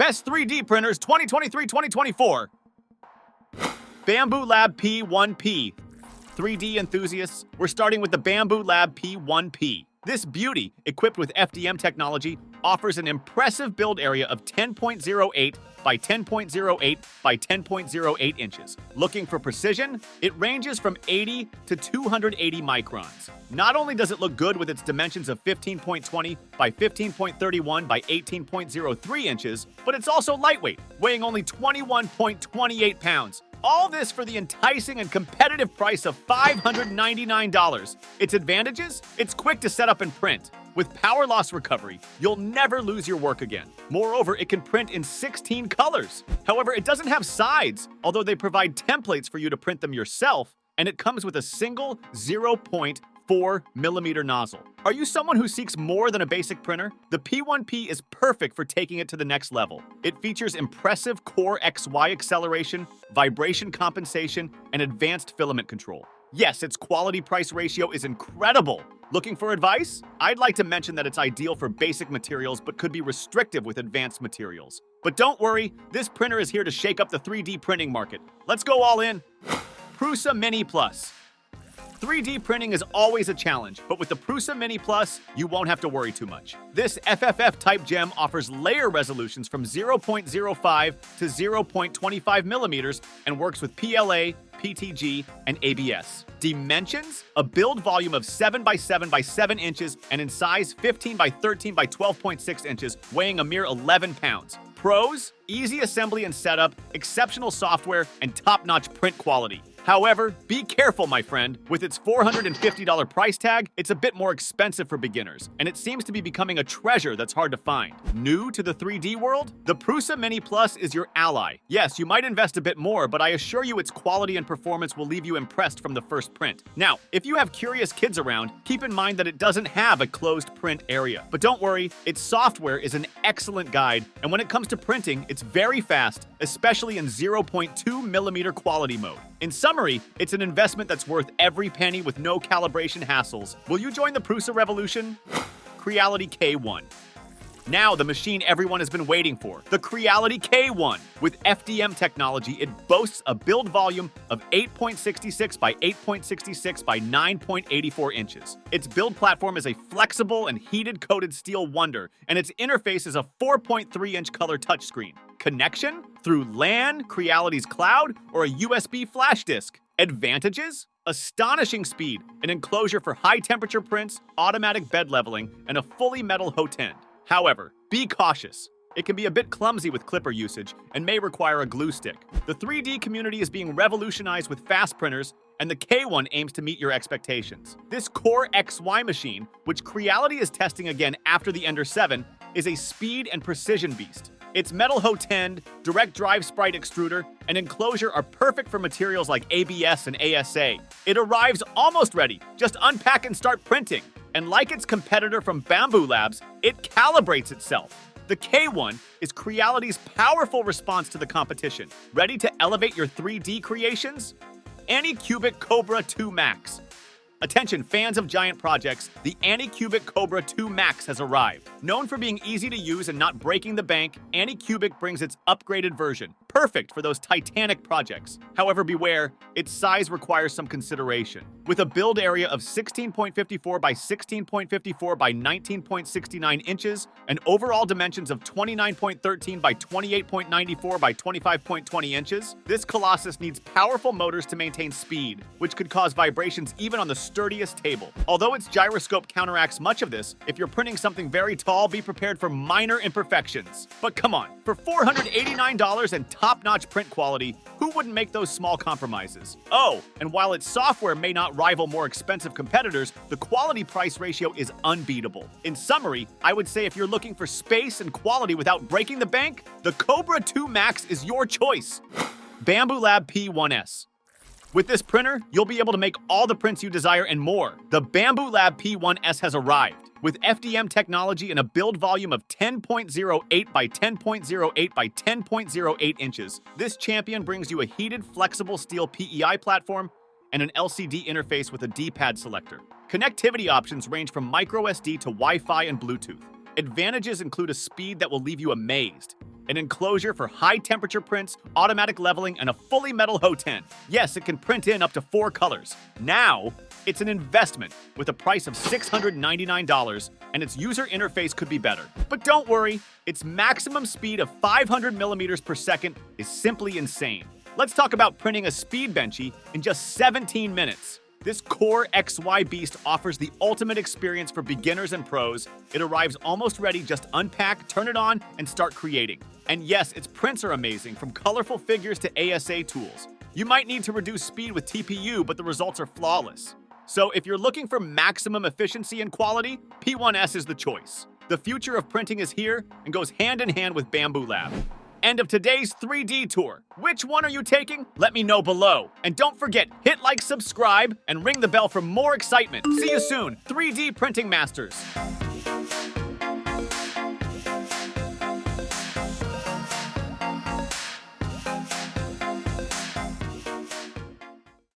Best 3D Printers 2023-2024. Bamboo Lab P1P. 3D enthusiasts, we're starting with the Bamboo Lab P1P. This beauty, equipped with FDM technology, offers an impressive build area of 10.08 by 10.08 by 10.08 inches. Looking for precision? It ranges from 80 to 280 microns. Not only does it look good with its dimensions of 15.20 by 15.31 by 18.03 inches, but it's also lightweight, weighing only 21.28 pounds. All this for the enticing and competitive price of $599. Its advantages? It's quick to set up and print. With power loss recovery, you'll never lose your work again. Moreover, it can print in 16 colors. However, it doesn't have sides, although they provide templates for you to print them yourself, and it comes with a single 0.4mm nozzle. Are you someone who seeks more than a basic printer? The P1P is perfect for taking it to the next level. It features impressive Core XY acceleration, vibration compensation, and advanced filament control. Yes, its quality-price ratio is incredible. Looking for advice? I'd like to mention that it's ideal for basic materials but could be restrictive with advanced materials. But don't worry, this printer is here to shake up the 3D printing market. Let's go all in. Prusa Mini Plus. 3D printing is always a challenge, but with the Prusa Mini Plus, you won't have to worry too much. This FFF-type gem offers layer resolutions from 0.05 to 0.25 millimeters and works with PLA, PTG, and ABS. Dimensions? A build volume of 7 by 7 by 7 inches and in size 15 by 13 by 12.6 inches, weighing a mere 11 pounds. Pros? Easy assembly and setup, exceptional software, and top-notch print quality. However, be careful, my friend. With its $450 price tag, it's a bit more expensive for beginners, and it seems to be becoming a treasure that's hard to find. New to the 3D world? The Prusa Mini Plus is your ally. Yes, you might invest a bit more, but I assure you its quality and performance will leave you impressed from the first print. Now, if you have curious kids around, keep in mind that it doesn't have a closed print area. But don't worry, its software is an excellent guide, and when it comes to printing, it's very fast, especially in 0.2mm quality mode. In summary, it's an investment that's worth every penny with no calibration hassles. Will you join the Prusa revolution? Creality K1. Now the machine everyone has been waiting for, the Creality K1. With FDM technology, it boasts a build volume of 8.66 by 8.66 by 9.84 inches. Its build platform is a flexible and heated-coated steel wonder, and its interface is a 4.3-inch color touchscreen. Connection? Through LAN, Creality's cloud, or a USB flash disk. Advantages? Astonishing speed, an enclosure for high-temperature prints, automatic bed leveling, and a fully metal hotend. However, be cautious. It can be a bit clumsy with clipper usage and may require a glue stick. The 3D community is being revolutionized with fast printers, and the K1 aims to meet your expectations. This Core XY machine, which Creality is testing again after the Ender 7, is a speed and precision beast. Its metal hotend, direct drive sprite extruder, and enclosure are perfect for materials like ABS and ASA. It arrives almost ready. Just unpack and start printing. And like its competitor from Bamboo Labs, it calibrates itself. The K1 is Creality's powerful response to the competition. Ready to elevate your 3D creations? Acubic Cobra 2 Max. Attention fans of giant projects, the Acubic Cobra 2 Max has arrived. Known for being easy to use and not breaking the bank, Acubic brings its upgraded version, perfect for those titanic projects. However, beware, its size requires some consideration. With a build area of 16.54 by 16.54 by 19.69 inches and overall dimensions of 29.13 by 28.94 by 25.20 inches, this Colossus needs powerful motors to maintain speed, which could cause vibrations even on the sturdiest table. Although its gyroscope counteracts much of this, if you're printing something very tall, be prepared for minor imperfections. But come on, for $489 and top-notch print quality, who wouldn't make those small compromises? Oh, and while its software may not rival more expensive competitors, the quality-price ratio is unbeatable. In summary, I would say if you're looking for space and quality without breaking the bank, the Cobra 2 Max is your choice. Bamboo Lab P1S. With this printer, you'll be able to make all the prints you desire and more. The Bamboo Lab P1S has arrived. With FDM technology and a build volume of 10.08 by 10.08 by 10.08 inches, this champion brings you a heated, flexible steel PEI platform and an LCD interface with a D-pad selector. Connectivity options range from microSD to Wi-Fi and Bluetooth. Advantages include a speed that will leave you amazed, an enclosure for high-temperature prints, automatic leveling, and a fully metal Ho10. Yes, it can print in up to 4 colors. Now, it's an investment with a price of $699, and its user interface could be better. But don't worry, its maximum speed of 500 millimeters per second is simply insane. Let's talk about printing a Speed Benchy in just 17 minutes. This Core XY beast offers the ultimate experience for beginners and pros. It arrives almost ready, just unpack, turn it on, and start creating. And yes, its prints are amazing, from colorful figures to ASA tools. You might need to reduce speed with TPU, but the results are flawless. So if you're looking for maximum efficiency and quality, P1S is the choice. The future of printing is here and goes hand in hand with Bamboo Lab. End of today's 3D tour. Which one are you taking? Let me know below. And don't forget, hit like, subscribe, and ring the bell for more excitement. See you soon, 3D Printing Masters.